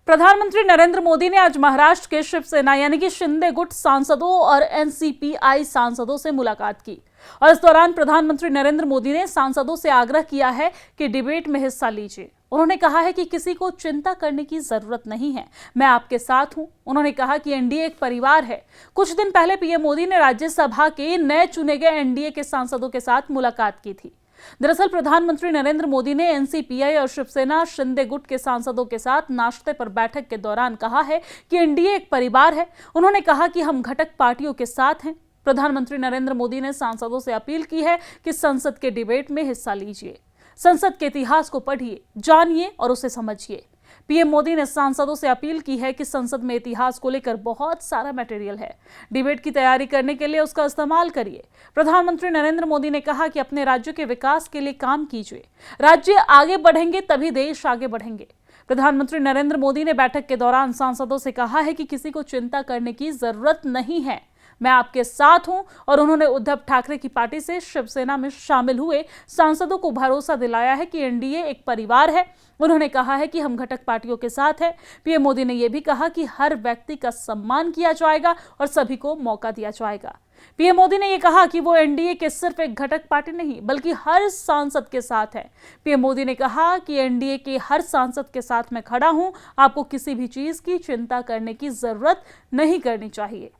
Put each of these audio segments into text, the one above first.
प्रधानमंत्री नरेंद्र मोदी ने आज महाराष्ट्र के शिवसेना यानी कि शिंदे गुट सांसदों और एनसीपीआई सांसदों से मुलाकात की और इस दौरान प्रधानमंत्री नरेंद्र मोदी ने सांसदों से आग्रह किया है कि डिबेट में हिस्सा लीजिए। उन्होंने कहा है कि किसी को चिंता करने की जरूरत नहीं है, मैं आपके साथ हूं। उन्होंने कहा कि एनडीए एक परिवार है। कुछ दिन पहले पीएम मोदी ने राज्यसभा के नए चुने गए एनडीए के सांसदों के साथ मुलाकात की थी। दरअसल प्रधानमंत्री नरेंद्र मोदी ने एनसीपीआई और शिवसेना शिंदे गुट के सांसदों के साथ नाश्ते पर बैठक के दौरान कहा है कि एनडीए एक परिवार है। उन्होंने कहा कि हम घटक पार्टियों के साथ हैं। प्रधानमंत्री नरेंद्र मोदी ने सांसदों से अपील की है कि संसद के डिबेट में हिस्सा लीजिए, संसद के इतिहास को पढ़िए, जानिए और उसे समझिए। पीएम मोदी ने सांसदों से अपील की है कि संसद में इतिहास को लेकर बहुत सारा मटेरियल है, डिबेट की तैयारी करने के लिए उसका इस्तेमाल करिए। प्रधानमंत्री नरेंद्र मोदी ने कहा कि अपने राज्यों के विकास के लिए काम कीजिए, राज्य आगे बढ़ेंगे तभी देश आगे बढ़ेंगे। प्रधानमंत्री नरेंद्र मोदी ने बैठक के दौरान सांसदों से कहा है कि किसी को चिंता करने की जरूरत नहीं है, मैं आपके साथ हूं। और उन्होंने उद्धव ठाकरे की पार्टी से शिवसेना में शामिल हुए सांसदों को भरोसा दिलाया है कि एनडीए एक परिवार है। उन्होंने कहा है कि हम घटक पार्टियों के साथ हैं। पीएम मोदी ने यह भी कहा कि हर व्यक्ति का सम्मान किया जाएगा और सभी को मौका दिया जाएगा। पीएम मोदी ने यह कहा कि वो एनडीए के सिर्फ एक घटक पार्टी नहीं बल्कि हर सांसद के साथ है। पीएम मोदी ने कहा कि एनडीए के हर सांसद के साथ मैं खड़ा हूं, आपको किसी भी चीज की चिंता करने की जरूरत नहीं करनी चाहिए।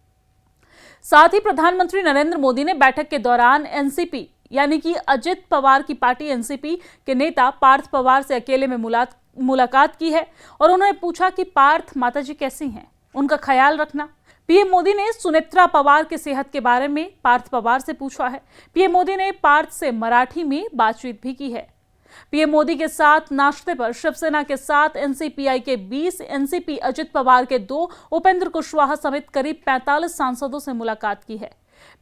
साथ ही प्रधानमंत्री नरेंद्र मोदी ने बैठक के दौरान एनसीपी यानी कि अजित पवार की पार्टी एनसीपी के नेता पार्थ पवार से अकेले में मुलाकात की है और उन्होंने पूछा कि पार्थ माताजी कैसी हैं, उनका ख्याल रखना। पीएम मोदी ने सुनेत्रा पवार के सेहत के बारे में पार्थ पवार से पूछा है। पीएम मोदी ने पार्थ से मराठी में बातचीत भी की है। पीएम मोदी के साथ नाश्ते पर शिवसेना के 7 एनसीपीआई के 20, एनसीपी अजित पवार के 2, उपेंद्र कुशवाहा समेत करीब 45 सांसदों से मुलाकात की है।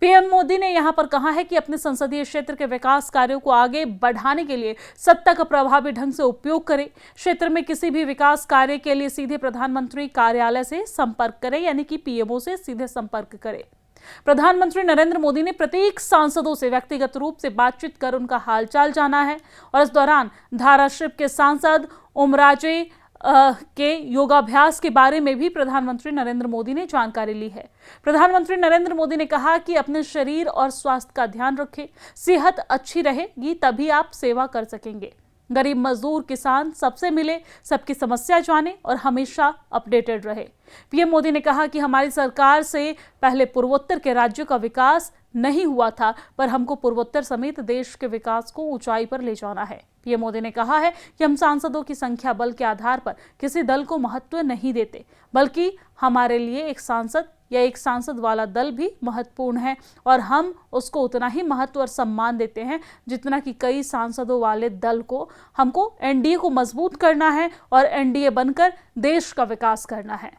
पीएम मोदी ने यहां पर कहा है कि अपने संसदीय क्षेत्र के विकास कार्यों को आगे बढ़ाने के लिए सत्ता का प्रभावी ढंग से उपयोग करें। क्षेत्र में किसी भी विकास कार्य के लिए सीधे प्रधानमंत्री कार्यालय से संपर्क करें यानी कि पीएमओ से सीधे संपर्क करें। प्रधानमंत्री नरेंद्र मोदी ने प्रत्येक सांसदों से व्यक्तिगत रूप से बातचीत कर उनका हालचाल जाना है और इस दौरान धाराशिव के सांसद ओमराजे के योगाभ्यास के बारे में भी प्रधानमंत्री नरेंद्र मोदी ने जानकारी ली है। प्रधानमंत्री नरेंद्र मोदी ने कहा कि अपने शरीर और स्वास्थ्य का ध्यान रखें, सेहत अच्छी रहेगी तभी आप सेवा कर सकेंगे। गरीब मजदूर किसान सबसे मिले, सबकी समस्या जाने और हमेशा अपडेटेड रहे। पीएम मोदी ने कहा कि हमारी सरकार से पहले पूर्वोत्तर के राज्यों का विकास नहीं हुआ था, पर हमको पूर्वोत्तर समेत देश के विकास को ऊंचाई पर ले जाना है। पीएम मोदी ने कहा है कि हम सांसदों की संख्या बल के आधार पर किसी दल को महत्व नहीं देते, बल्कि हमारे लिए एक सांसद या एक सांसद वाला दल भी महत्वपूर्ण है और हम उसको उतना ही महत्व और सम्मान देते हैं जितना कि कई सांसदों वाले दल को। हमको एनडीए को मजबूत करना है और एनडीए बनकर देश का विकास करना है।